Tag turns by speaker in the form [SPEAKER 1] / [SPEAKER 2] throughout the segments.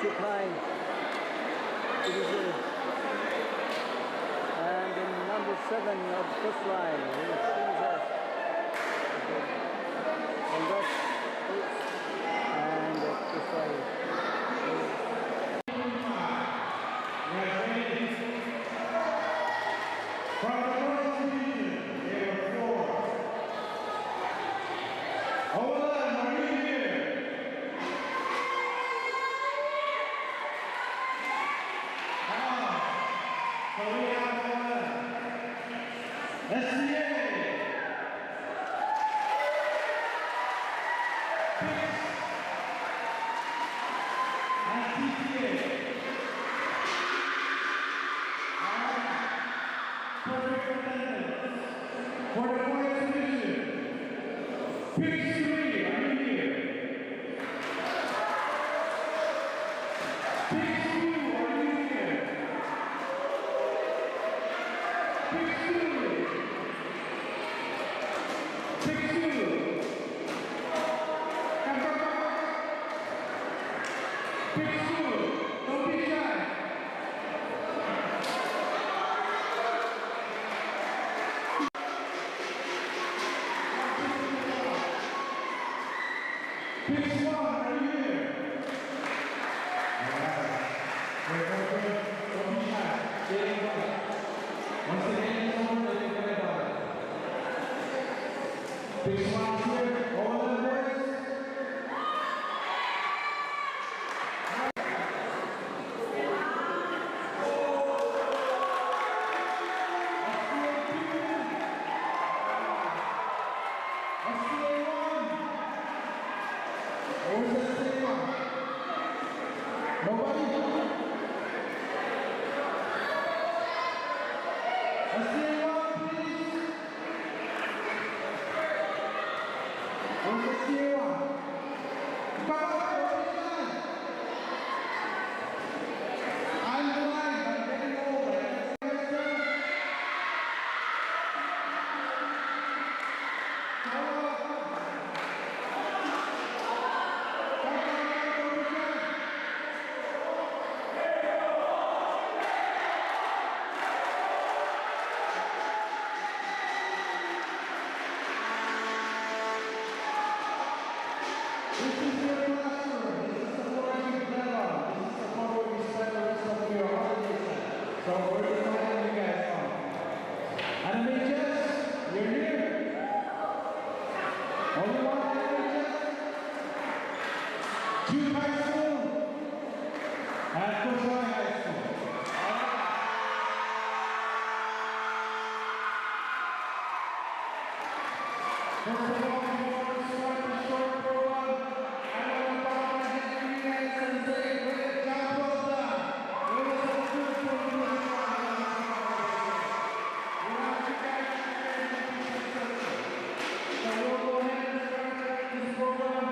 [SPEAKER 1] too kind. It is and in number 7 of first line, he sees us. And that's and this way.
[SPEAKER 2] From the first division, there are 4. Hola, Maria. Korea, SCA. For the fourth division, Pix 3, are you here? Pix 2, are you here? Pix 2. Pix 2. Come, come, come. Pix 2, don't be shy. Pix 1, are you here? Don't be shy. Stay in front. Once the game is over, then you can about it. Pix 1 here. All of the boys. So we're going to have you guys on. And MHS, you're here. Only one MHS. Jude High School. And Kushai High School. First of all, before we start the short program, I want to bow my head to you guys and say, great job, well done. It was a good program.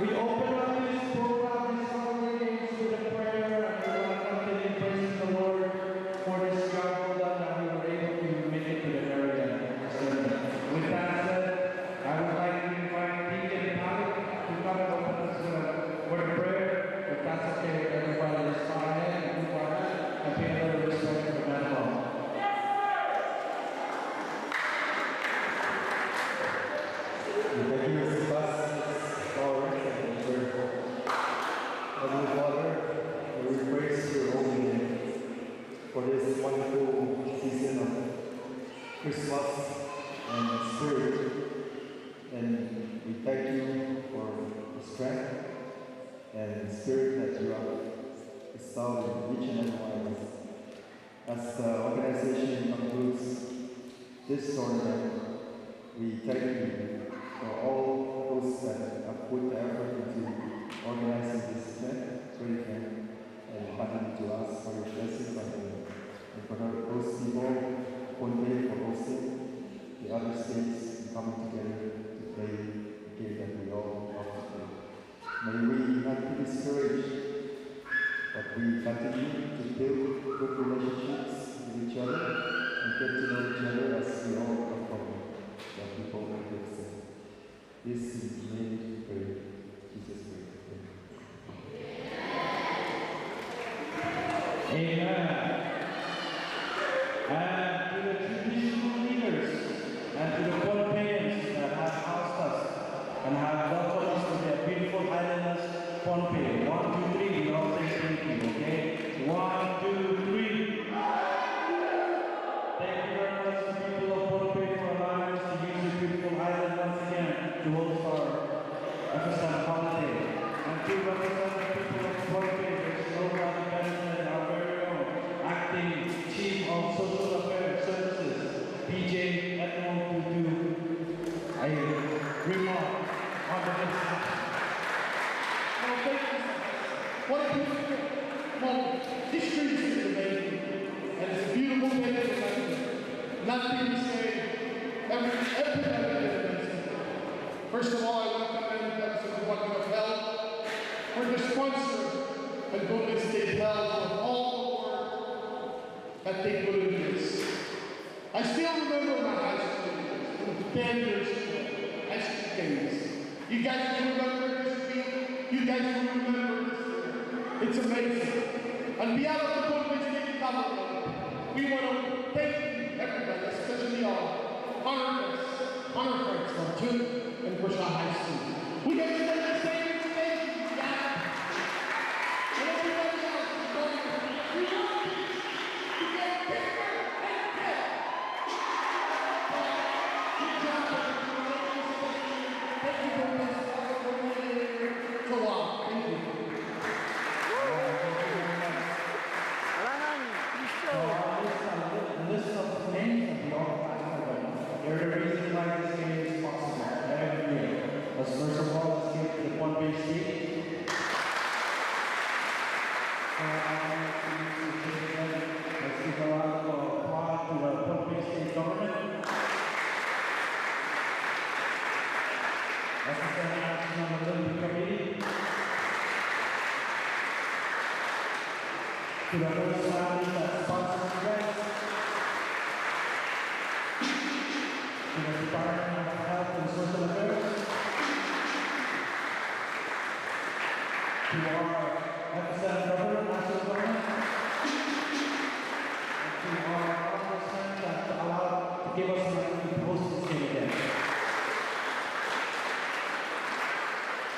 [SPEAKER 2] We open up this program, this holidays with a prayer, and we want to continue praising the Lord for this job well done that we were able to make it to the area. With that said, I would like to invite Deacon and Alec to come and open us with a word of prayer. If that's okay with everybody, let's bow our head and move our head and pay a little respect to the man of God.
[SPEAKER 3] Thank you, Heavenly Father, we praise your holy name for this wonderful season of Christmas and Spirit. And we thank you for the strength and Spirit that you have bestowed in each and every one of us. As the organization concludes this tournament, we thank you for all those that have put the effort into organizing this event, great event, and handing to us for your blessings and for those people who paid for hosting the other states coming together to play the game that we all love to play. May we not be discouraged, but we continue to build good relationships with each other and get to know each other as we all come from the people of the state. This is the name we pray. Jesus' name.
[SPEAKER 2] Amen. And to the traditional leaders and to the Pohnpeians that have housed us and have welcomed us to their beautiful islanders, Pohnpei. 1, 2, 3, we all say thank you, okay? 1, 2, 3. Thank you very much to people of Pohnpei for allowing us to use your beautiful island once again to host our FSM holiday. And to represent the people of Pohnpei, there's no other better than our very own Acting Chief of Social Affairs Services, PJ Edmond, to do a remark on the business.
[SPEAKER 4] Well, thank you. What a beautiful moment. History is in the making, and it's a beautiful day to remember. Nothing to say, everybody. First of all, I want to commend Episode 1 of Health for the sponsor and Golden State Health of all the work that they put into this. I still remember my high school days, 10 years ago, high school days. You guys remember this field? You guys remember this field? It's amazing. On behalf of the Golden State Government, we want to thank you, everybody, especially our honor friends from Tune and Bushel High School. We get to make the same stage, guys. And everybody else is going to we love you. You get bigger and better. Good job, everyone. Thank you very much for being here. Go on. Thank you.
[SPEAKER 1] Alangan, Cristo.
[SPEAKER 2] List of names of the all-time they're the reason why this game is possible every year. Let's first of all, let's give the Pohnpei State. Let's give a round of applause to the Pohnpei State government. Let's send an action on the Olympic Committee. To the host families that sponsor the events. To the Department of Health and Social Affairs. To our FSM government, national government. And to our congressmen that allowed to give us the opportunity to host this game again.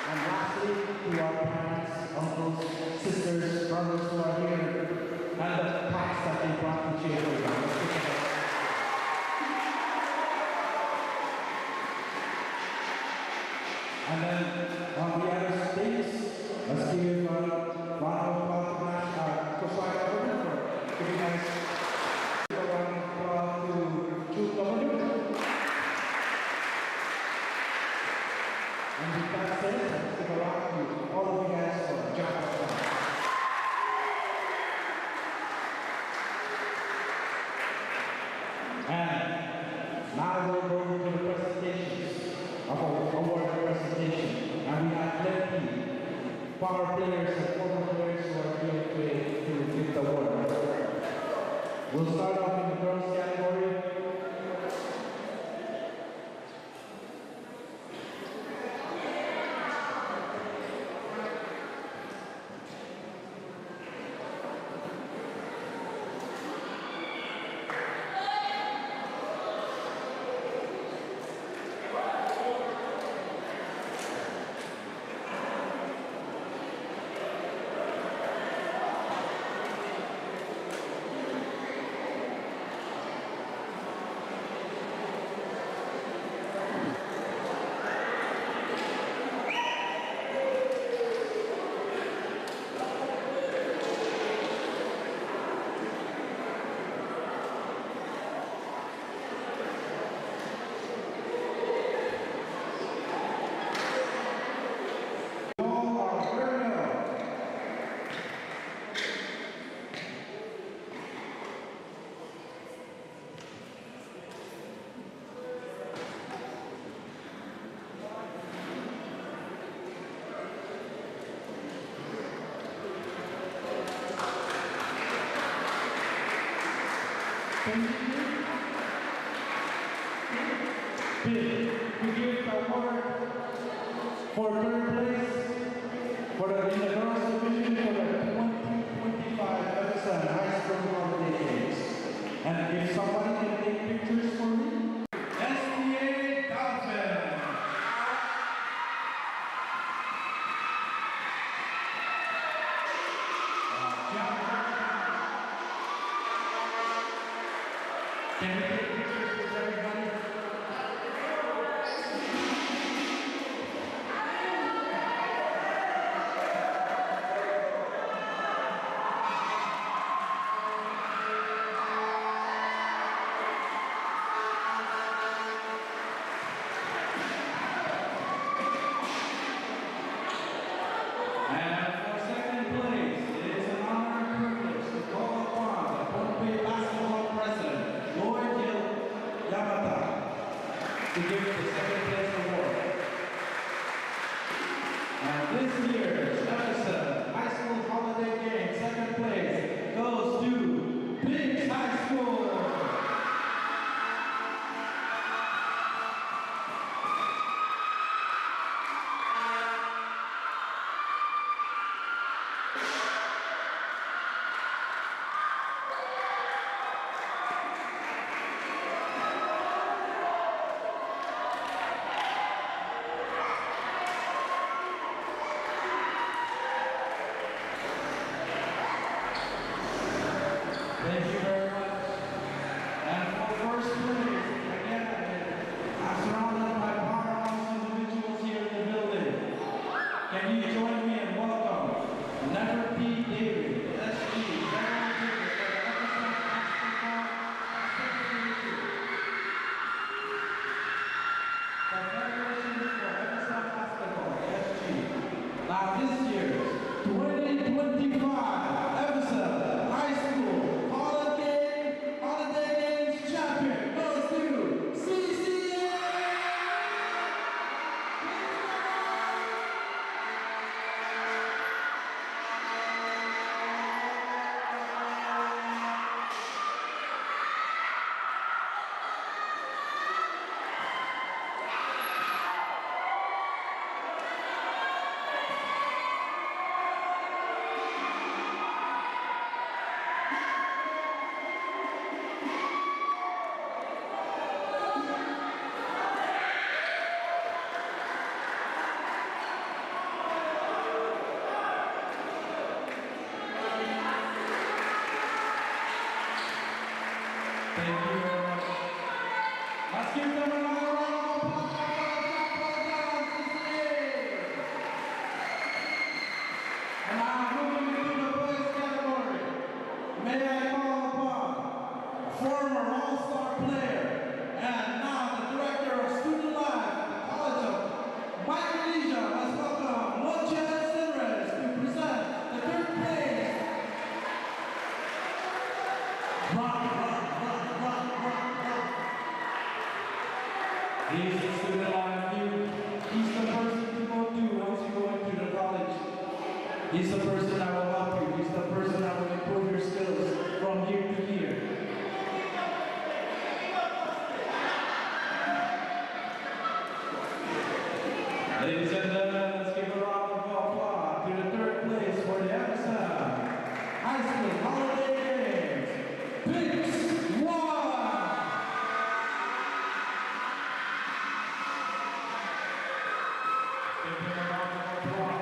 [SPEAKER 2] And lastly, to our parents, uncles, sisters, brothers who are here, and the packs that they brought to cheer for you. And then on the other states, let's give a round of applause to Coastal government for giving us a round of applause to Tune government. And with that said, let's give a round to all of you guys for the job well done. And now we'll go to the presentations of our award presentation. And we have plenty power players and former players who are here to give the award. We'll start off in the girls category. We give the award for third place in the girls division for the 2025 FSM Can we take pictures with everybody? And for second place, it is an honor and privilege to call upon the Pohnpei basketball president, Lloyd Yamata, to give the second place award. And this year's Ephesus High School Holiday Game second place goes to Pinks High School. Thank you very much. And for first place, again, I'm surrounded by powerhouse individuals here in the building. Can you join me in welcome Never P. David, SG, General Manager for the Ephesus Basketball Association. The Federation for Ephesus Basketball, SG. Now this year's 2025 Ephesus High School Holiday Games champion goes to CCA! Thank you very much. Let's give them another round of applause. And now moving into the boys category, may I call upon former All-Star player and now the Director of Student Life at the College of Micronesia. Let's welcome Mocha Sinres to present the third place. He's a student life youth. He's the person to go to once you go into the college. He's the person that will help you. He's the person that will improve your skills from year to year. Ladies and gentlemen, let's give a round of applause to the third place for the Ephesus High School Holiday Games. Pinks 1! Give him a round of applause.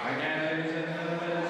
[SPEAKER 2] Again, ladies and gentlemen,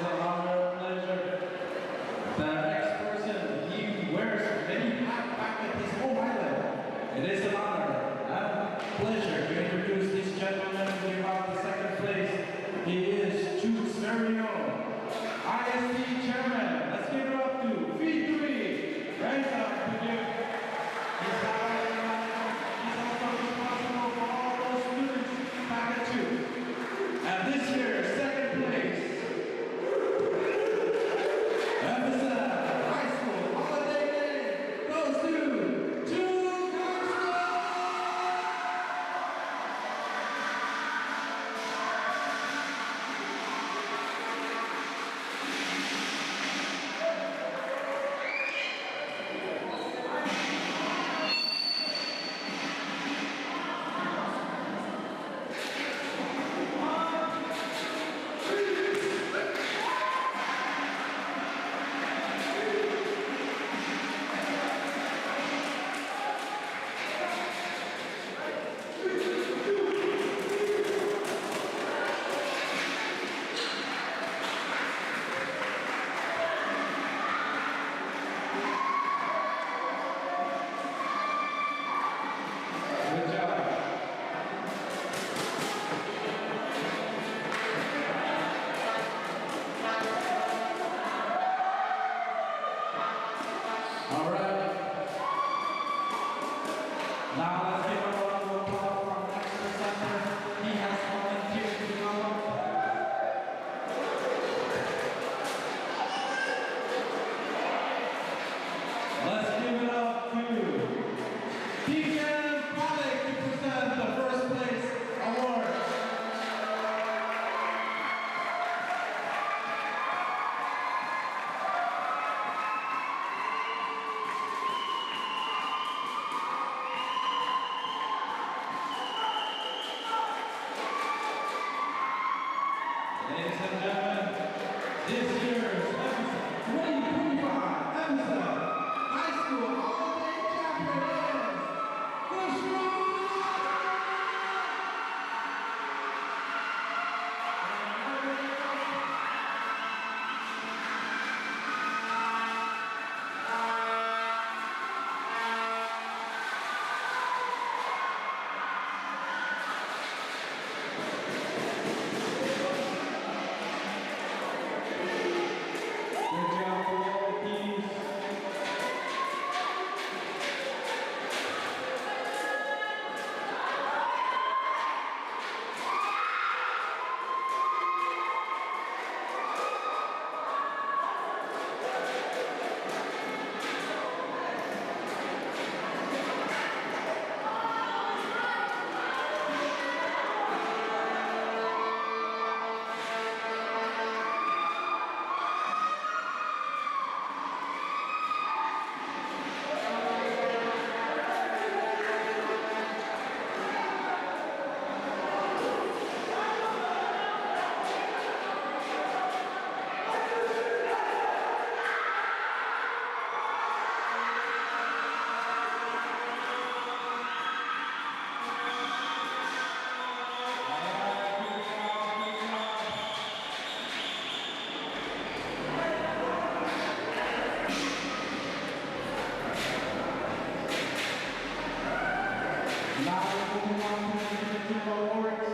[SPEAKER 2] national awards.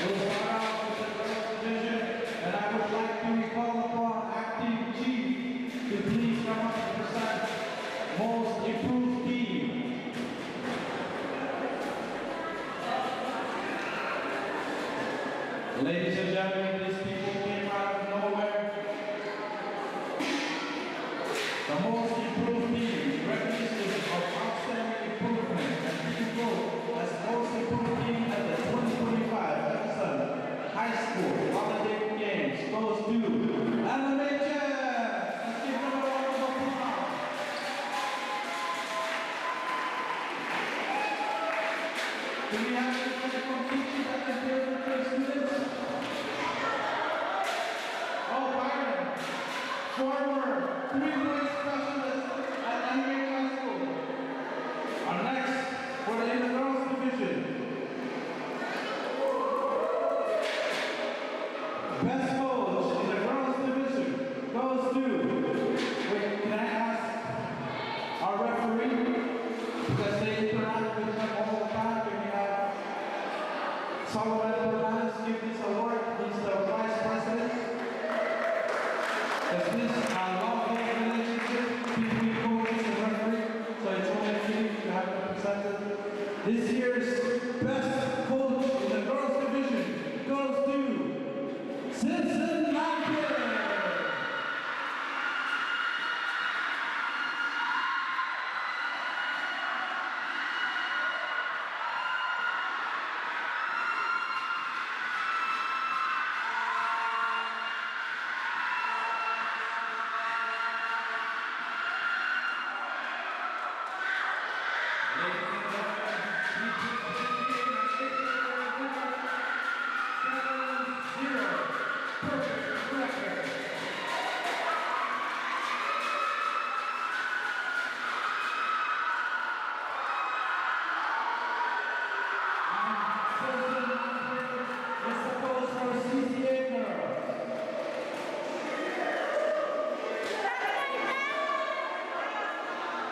[SPEAKER 2] We'll start off with the girls division, and I would like to call upon acting chief to please come up and present most improved team. Ladies and gentlemen, these people came out of nowhere. The most improved team, recognition of outstanding improvement, and people as most improved team at the 2025 Edison High School Holiday Games goes to Animation. Let's give them a round of applause. Do we have anybody from teaching that can play with their students? Oh, Byron, former three-point specialist at Animation High School. Our next, for the girls division. Best coach in the girls division goes to, wait, can I ask our referee, because they interact with them all the time, can we have Solomon Bernales give this award? He's the vice president. Because this is a long-term relationship between coaches and referee, so it's only fitting to have them presented. This year's best coach in the girls division goes to Simpson Lampere.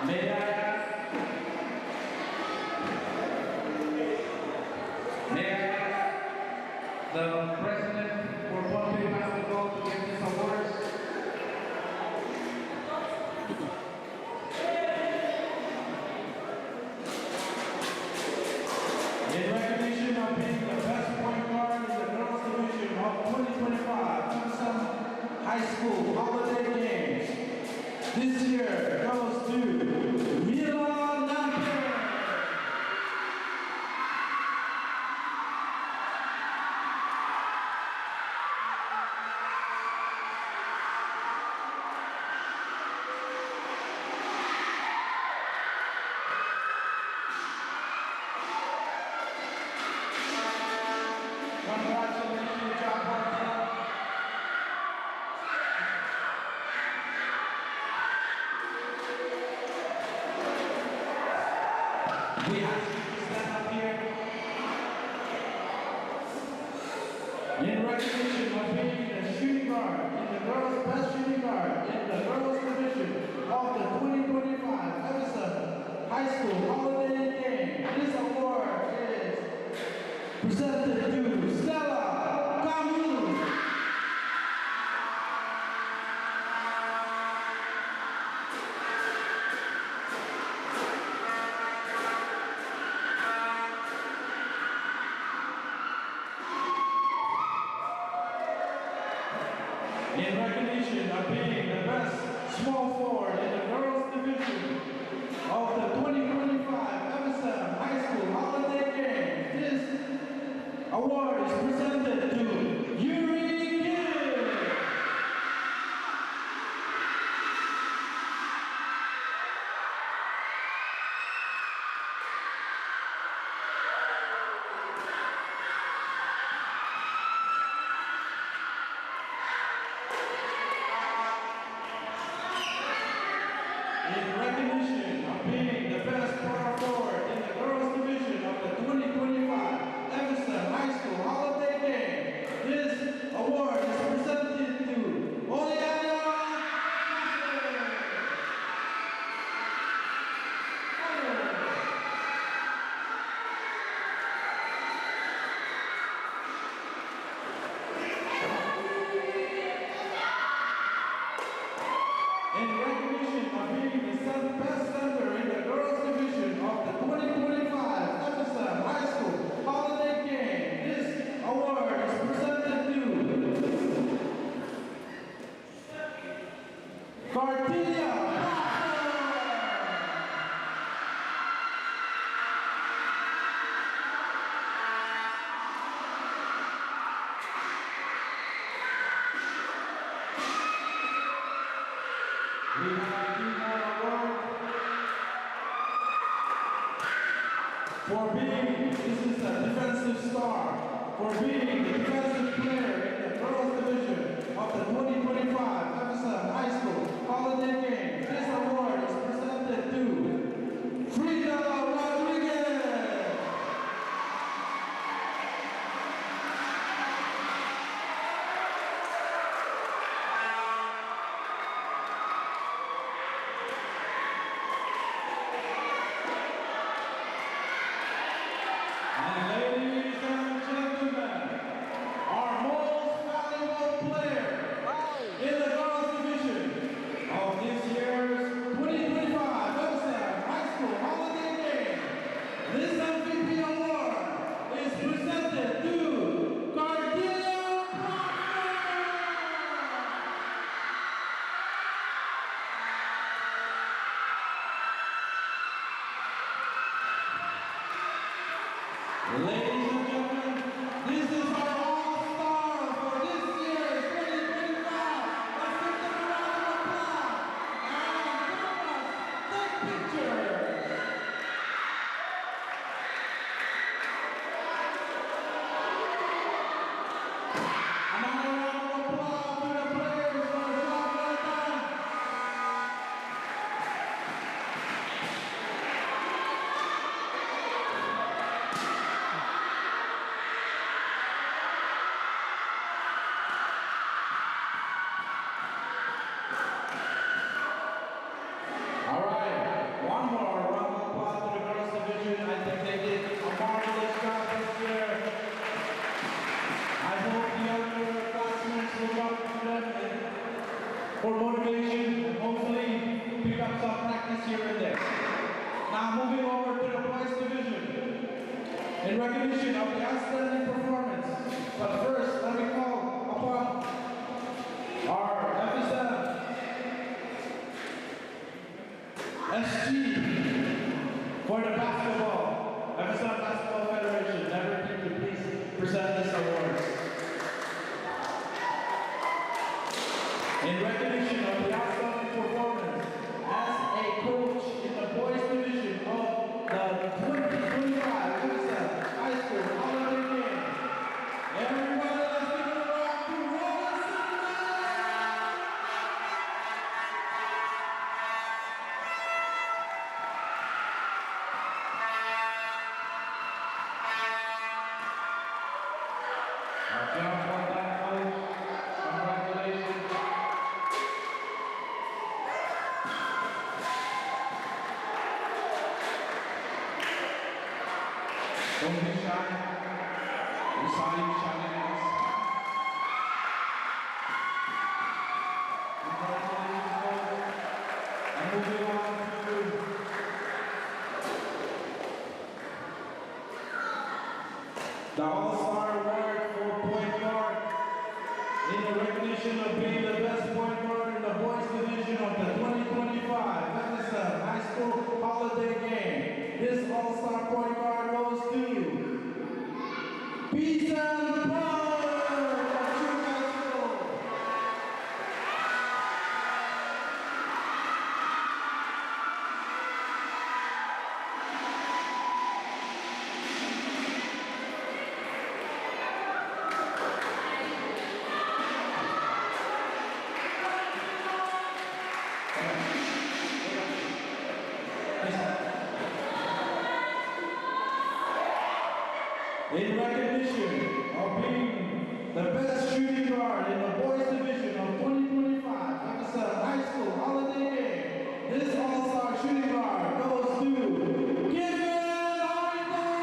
[SPEAKER 2] May I ask the president for Pompey Basketball to give this awards? In recognition of being the best point guard in the girls division of 2025 Tucson High School Holiday Games, this year goes to Milan Lampere. Congratulations, job well done. We ask you to stand up here. In recognition of being the shooting guard in the girls' best shooting guard in the girls' division of the 2025 Edison High School Holiday Game, this award is presented to Stella Camus. In recognition of being the best small forward in the girls' division of the 2025 Edison High School Holiday Games, this award is presented to Yuri Gill. In recognition of being the best power forward in the girls' division of the 2025 Edison High School Holiday Game, this award is presented to Oleana Cassidy. Cartilia. We have two more awards for being, this is a defensive star, for being the defensive player in the girls division of the 2025 FSM High School Holiday Games. This award is presented to Frida Rodriguez. And ladies and gentlemen, our most valuable player in the girls division of this year's 2025 FSM High School Holiday Game. This MVP award is presented to Cartilia Proctor. Ladies and gentlemen, this is our all-star for this year's 2025. Let's give them a round of applause. And cameras, take pictures. Another round of applause to the players for the job well done. All right, one more round of applause to the girls division. I think they did a marvelous job this year. I hope the other classmates will look up to them for motivation and hopefully pick up some practice here and there. Now moving over to the boys division in recognition of the outstanding performance. But first, let me call upon our FSM SG for the basketball. FSM Basketball Federation. Never can you please present this award. In recognition of the outstanding performance as a coach in the boys division of the 2025 FSM High School Holiday Game. Everybody, let's give it a round to Roland Sanders. Job well done, coach. Congratulations. Don't be shy. We saw you shining at us. Congratulations, coach. And moving on to the All-Star Award for point guard in the recognition of being the best point guard in the boys division of the 2025 FSM High School Holiday Game. This All-Star point guard goes to Beeson Power from True High School. In recognition of being the best shooting guard in the boys division of 2025 FSM High School Holiday Game, this all-star shooting guard goes to Gideon Harrington!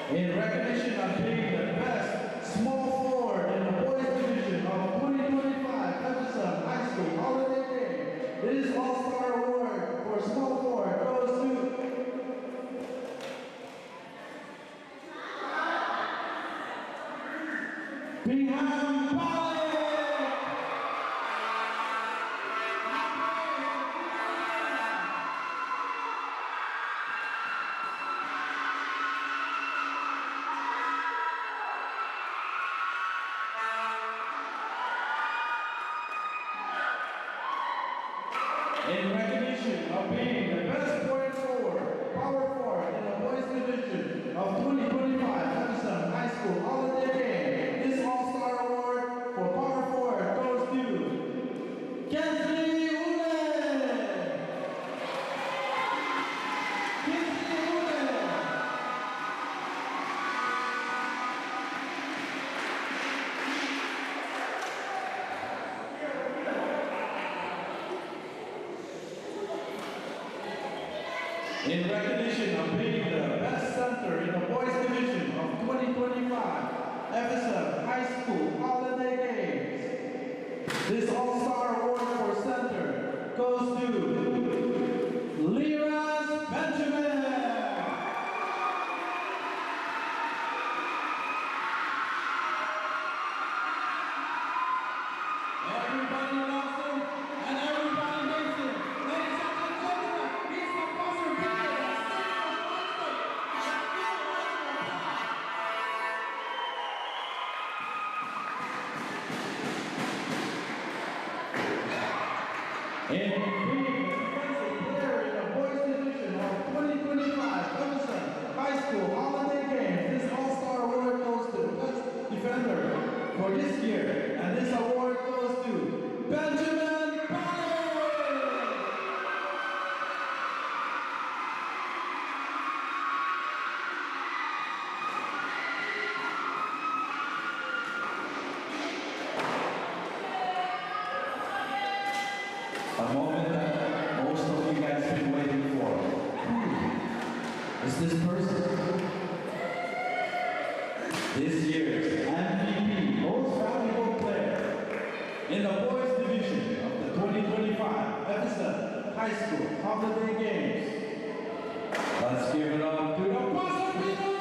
[SPEAKER 2] In recognition of being the best small forward in the boys division of 2025 FSM High School Holiday Game, This All-Star Award for small forward goes to Pingham Palik. In recognition of being the best point forward, power forward in the boys division of 2025 Edison High School Holiday Game, this All-Star Award for power forward goes to Kensley Ule. Kensley Ule. In recognition of being the best center in the boys division of 2025 Ephesus High School Holiday Games, this All-Star Award for center goes to Liras Benjamin. Everybody loves him and everybody hates him. Ladies and gentlemen, he's the buzzer beater. In being the defensive player in the boys division of 2025 Emerson High School Holiday Games, this All-Star Award goes to the best defender for this year, and this award goes to Benjamin Palik.
[SPEAKER 5] A moment that most of you guys have been waiting for. Is this person? This year's MVP, most valuable player in the boys division of the 2025 Ephesus High School Holiday Games. Let's give it up to the buzzer beater!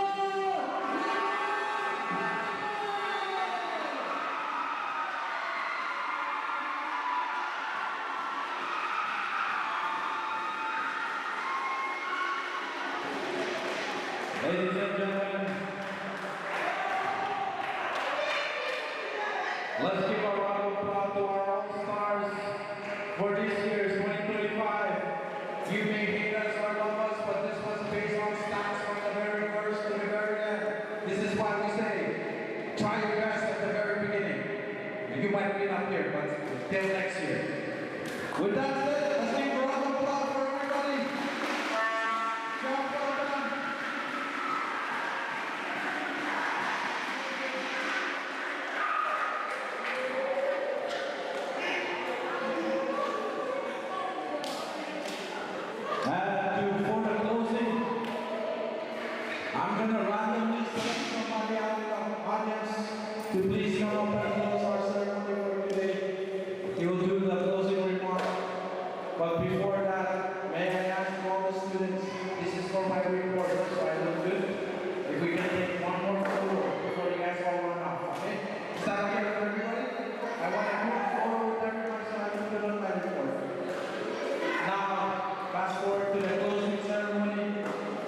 [SPEAKER 5] Ladies and gentlemen, let's give a round of applause to our All-Stars for this year's 2025. You may hate us or love us, but this was based on stats from the very first to the very end. This is why we say, try your best at the very beginning. You might be up here, but till next year. With that said, let's give a round of applause for everybody. Job well done. For the closing, I'm going to randomly select somebody out of the audience to please come up and close our ceremony for today. He will do the closing remark. But before that, may I ask all the students, this is for my report, so I look good. If we can take one more photo before you guys all run off, okay? Is that okay with everybody? I want to move forward with everyone so I can put on my report. Now, fast forward to the closing ceremony.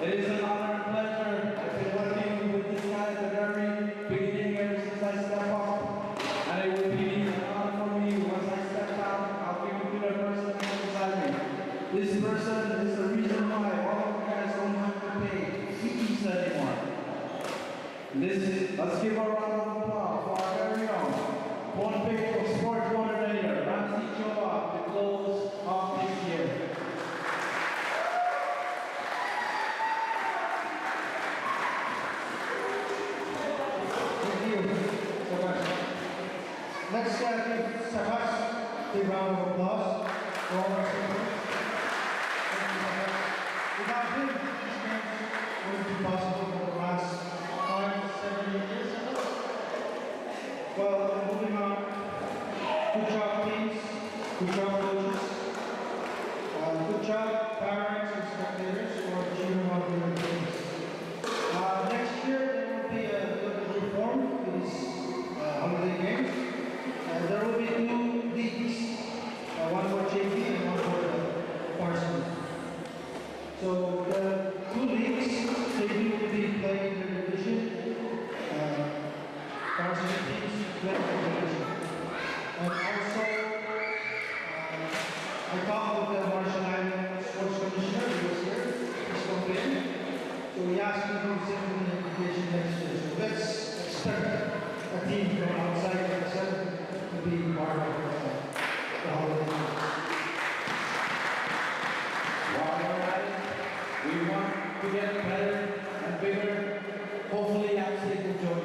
[SPEAKER 5] It is an honor and pleasure. I've been working with this guy at the very beginning ever since I stepped up. And it will be an honor for me once I step out. I'll give it to the person beside me. This person is the reason why all of you guys don't have to pay fees anymore. Let's give a round of applause for our very own Pohnpei Sport Coordinator, Ramsey Joab, to close off this year.
[SPEAKER 4] Next, give Sakash a round of applause for all our students. Without him, this game wouldn't be possible for the last 5 to 7 years. Well, moving on. Good job, teams. Good job, coaches.
[SPEAKER 2] job, parents and spectators, for cheering on your teams. Next year, there will be a little reform to these holiday games. There will be 2 leagues, one for JV and one for varsity. So the 2 leagues, JV will be playing their division, varsity teams playing their division. And also, I talked with the Marshall Island Sports Commissioner, who was here, he's complaining. So he asked me to send him the invitation next year. So let's expect a team from outside the center to be part of the holiday.
[SPEAKER 5] We want to get better and bigger. Hopefully, Upstate will join.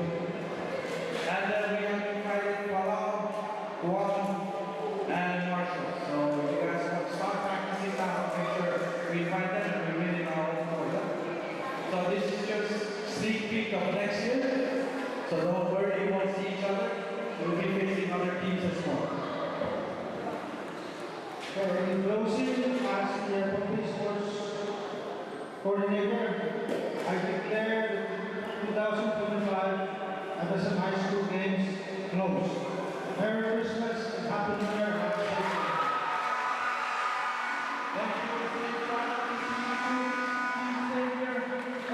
[SPEAKER 5] And then we have invited Palau, Guam, and Marshall. So you guys have to start practicing now. Make sure we invite them and we really know for them. So this is just sneak peek of next year. So don't worry, you won't see each other. We'll be facing other teams as well.
[SPEAKER 2] In closing, as the Pumpkin Sports Coordinator, I declare the 2025 MSM High School Games closed. Merry Christmas and Happy New Year.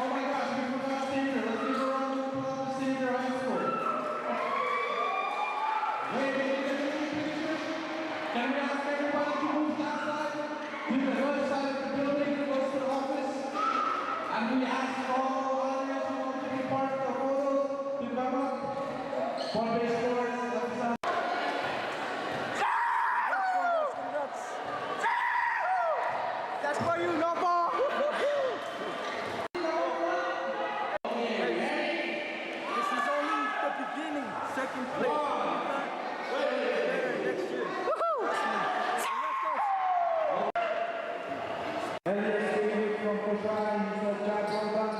[SPEAKER 5] Oh my gosh, we forgot Xavier. Let's give a round of applause to Xavier High School. Wait, can we get any pictures? Can we ask everybody to move to that side? To the left side of the building, close to the office. And we ask all audience who want to be part of the photos to come up. One base sports, left side.
[SPEAKER 1] Congrats. That's for you, Nobo. This is only the beginning. Second place. Next year.
[SPEAKER 5] From Koshai, Mr. Chad Jordan.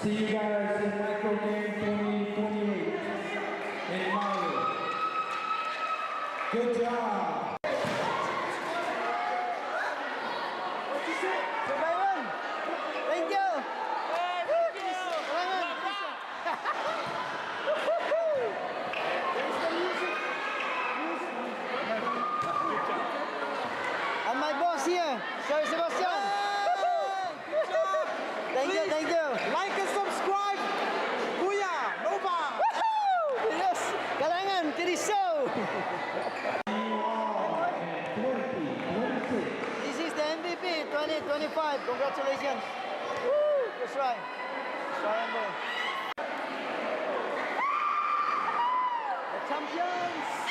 [SPEAKER 5] See you guys in Micro Game 2028 in Maui. Good job.
[SPEAKER 1] Sabayan. Thank you. And my boss here, Sir Sebastian. Thank you, thank you. Like and subscribe. Kuya, Nova. Yes, kailangan, kini show. This is the MVP 2025. Congratulations. Woo, that's right. Triangle. The champions.